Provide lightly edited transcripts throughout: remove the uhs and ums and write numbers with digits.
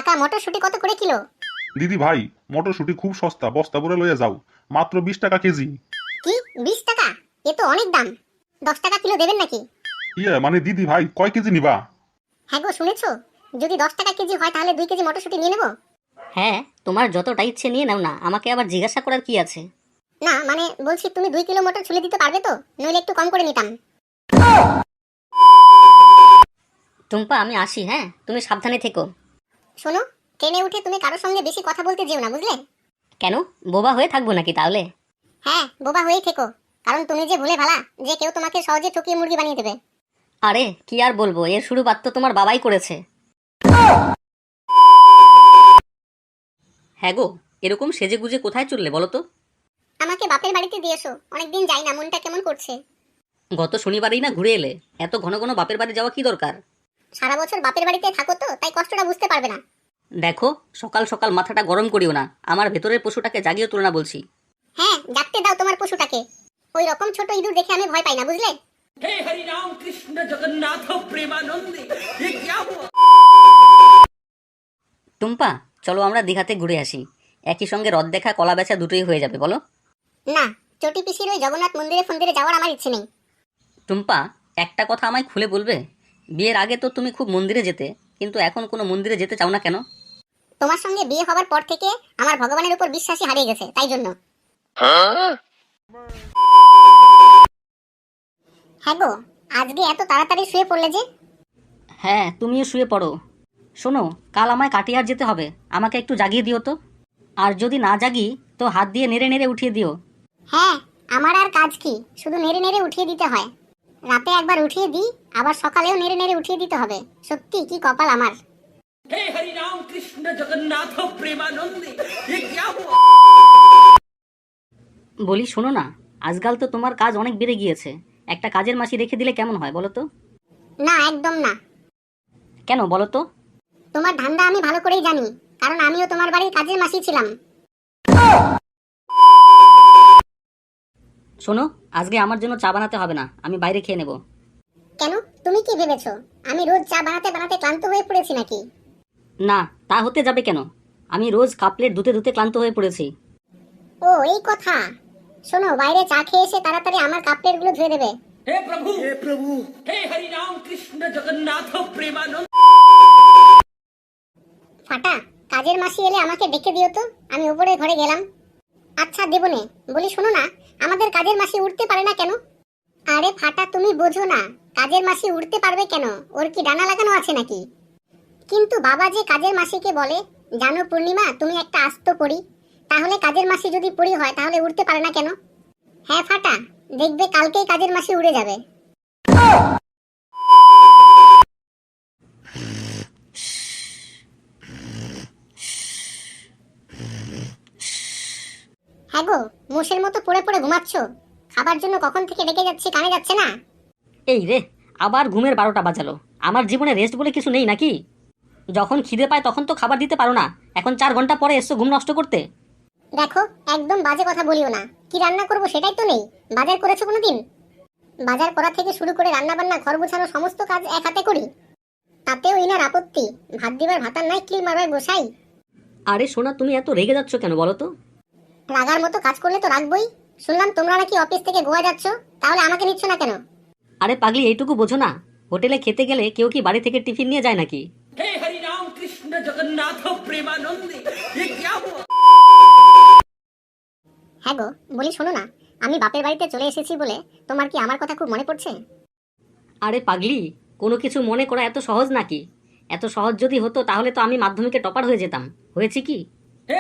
তা মটরশুঁটি কত করে কিলো? দিদি ভাই, মটরশুঁটি খুব সস্তা, বস্তা ভরে লইয়া যাও, মাত্র 20 টাকা কেজি। কি 20 টাকা? এ তো অনেক দাম। 10 টাকা কিলো দেবেন নাকি? মানে দিদি ভাই, কয় কেজি নিবা? হ্যাঁ গো, শুনেছো? যদি 10 টাকা কেজি হয় তাহলে 2 কেজি মটরশুঁটি নিয়ে নেবো। হ্যাঁ, তোমার যতটা ইচ্ছে নিয়ে নাও না, আমাকে আবার জিজ্ঞাসা করার কি আছে? না মানে বলছি, তুমি 2 কিলো মটর ছুলে দিতে পারবে তো? নইলে একটু কম করে নিতাম। টুম্পা, আমি আসি। হ্যাঁ, তুমি সাবধানে থেকো। শোনো, ট্রেনে উঠে তুমি কারোর সঙ্গে বেশি কথা বলতে যেও না, বুঝলে? কেন, বোবা হয়ে থাকবো নাকি তাহলে? হ্যাঁ, বোবা হয়েই থেকো। কারণ তুমি যে ভুলে ভালা যে কেউ তোমাকে সহজে ঠকিয়ে মুরগি বানিয়ে দেবে। আরে কি আর বলবো, এর শুরুপাত তো তোমার বাবাই করেছে। হ্যাঁ গো, এরকম সেজে গুজে কোথায় চললে বলো তো? আমাকে বাপের বাড়িতে দিয়েছো, অনেকদিন যাই না, মনটা কেমন করছে। গত শনিবারেই না ঘুরে এলে, এত ঘন ঘন বাপের বাড়ি যাওয়া কি দরকার? সারা বছর বাপের বাড়িতে থাকো তো, তাই কষ্টটা বুঝতে পারবে না। দেখো, সকাল সকাল মাথাটা গরম করিও না, আমার ভেতরের পশুটাকে জাগিয়ে তোলো না বলছি। হ্যাঁ, জাগতে দাও তোমার পশুটাকে। ওই রকম ছোট ইঁদুর দেখে আমি ভয় পাই না, বুঝলে? हे हरि राम कृष्ण जगन्नाथ प्रेमानंद ये क्या हुआ? টুম্পা, চলো আমরা দীঘাতে ঘুরে আসি। একই সঙ্গে রথ দেখা, কলা বেচা দুটোই হয়ে যাবে, বলো? না, চটি পিসির ওই জগন্নাথ মন্দিরে ফন্দিরে যাওয়ার আমার ইচ্ছে নেই। টুম্পা, একটা কথা আমায় খুলে বলবে? বিয়ের আগে তো তুমি খুব মন্দিরে যেতে, কিন্তু এখন কোনো মন্দিরে যেতে চাও না কেন? তোমার সঙ্গে বিয়ে হবার পর থেকে আমার ভগবানের উপর বিশ্বাসই হারিয়ে গেছে, তাই জন্য। হ্যাঁ গো, আজকে এত তাড়াতাড়ি শুয়ে পড়লে যে? হ্যাঁ, তুমিও শুয়ে পড়ো। শোনো, কাল আমায় কাটিহার যেতে হবে, আমাকে একটু জাগিয়ে দিও তো। আর যদি না জাগি তো হাত দিয়ে নেড়ে নেড়ে উঠিয়ে দিও। হ্যাঁ, আমার আর কাজ কি, শুধু নেড়ে নেড়ে উঠিয়ে দিতে হয়। রাতে একবার উঠিয়ে দিই, আবার সকালেও নেড়ে নেড়ে উঠিয়ে দিতে হবে। সত্যি কি কপাল আমার। हे हरि राम कृष्ण जगन्नाथ प्रेमानंद ये क्या हुआ? বলি শোনো না, আজকাল তো তোমার কাজ অনেক বেড়ে গিয়েছে, একটা কাজের মাসি রেখে দিলে কেমন হয় বলো তো? না, একদম না। কেন বলো তো? তোমার ধান্দা আমি ভালো করেই জানি, কারণ আমিও তোমার বাড়ির কাজের মাসি ছিলাম। শোনো, আজকে আমার জন্য চা বানাতে হবে না, আমি বাইরে খেয়ে নেব। কেন, তুমি কি ভেবেছো আমি রোজ চা বানাতে বানাতে ক্লান্ত হয়ে পড়েছি নাকি? না, তা হতে যাবে কেন? আমি রোজ কাপ প্লেট ধুতে ধুতে ক্লান্ত হয়ে পড়েছি। ও এই কথা। শোনো, বাইরে চা খেয়ে এসে তাড়াতাড়ি আমার কাপ প্লেটগুলো ধুয়ে দেবে। हे प्रभु हे हरि राम कृष्ण जगन्नाथ प्रेमानंद। ফাটা, কাজের মাসি এলে আমাকে ডেকে দিও তো, আমি উপরে ঘরে গেলাম। আচ্ছা দেবনে, বলি শোনো না, আমাদের কাজের মাসি উঠতে পারে না কেন? আরে ফাটা, তুমি বোঝো না, কাজের মাসি উঠতে পারবে কেন? ওর কি ডানা লাগানো আছে নাকি? কিন্তু বাবা যে কাজের মাসিকে বলে, জানো পূর্ণিমা, তুমি একটা আস্ত পড়ি, তাহলে কাজের মাসি যদি পড়ি হয় তাহলে উঠতে পারে না কেন? হ্যাঁ ফাটা, দেখবে কালকেই কাজের মাসি উড়ে যাবে। হ্যাঁ গো, মোষের মতো পড়ে পড়ে ঘুমাচ্ছ। খাবার জন্য কখন থেকে ডেকে যাচ্ছি, কানে যাচ্ছে না? এই রে, আবার ঘুমের 12টা বাজালো। আমার জীবনে রেস্ট বলে কিছু নেই নাকি? যখন খিদে পায় তখন তো খাবার দিতে পারো না, এখন 4 ঘন্টা পরে এসছো ঘুম নষ্ট করতে। দেখো, একদম বাজে কথা বলিও না। কি রান্না করব সেটাই তো নেই। বাজার করেছো কোনোদিন? বাজার করা থেকে শুরু করে রান্না বান্না, ঘর গোছানো, সমস্ত কাজ এক হাতে করি। তাতেও ইনার আপত্তি, ভাত দিবার ভাতার নাই, ক্লিন মারবার গোসাই। আরে সোনা, তুমি এত রেগে যাচ্ছ কেন বলো তো? রাগার মতো কাজ করলে তো রাখবই। শুনলাম তোমরা নাকি অফিস থেকে গোয়া যাচ্ছ, তাহলে আমাকে নিচ্ছ না কেন? আরে পাগলি, এইটুকু বোঝো না? হোটেলে খেতে গেলে কেউ কি বাড়ি থেকে টিফিন নিয়ে যায় নাকি? हे हरि राम कृष्ण जगन्नाथ प्रेमानंद ये क्या हुआ? হ্যাঁ গো, বলি শোনো না, আমি বাপের বাড়িতে চলে এসেছি বলে তোমার কি আমার কথা খুব মনে পড়ছে? আরে পাগলি, কোনো কিছু মনে করা এত সহজ নাকি? এত সহজ যদি হতো তাহলে তো আমি মাধ্যমিকে টপার হয়ে যেতাম। হয়েছি কি? हे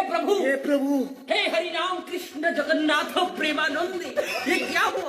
प्रभु हे हरि राम कृष्ण जगन्नाथ प्रेमानंद ये क्या हुआ?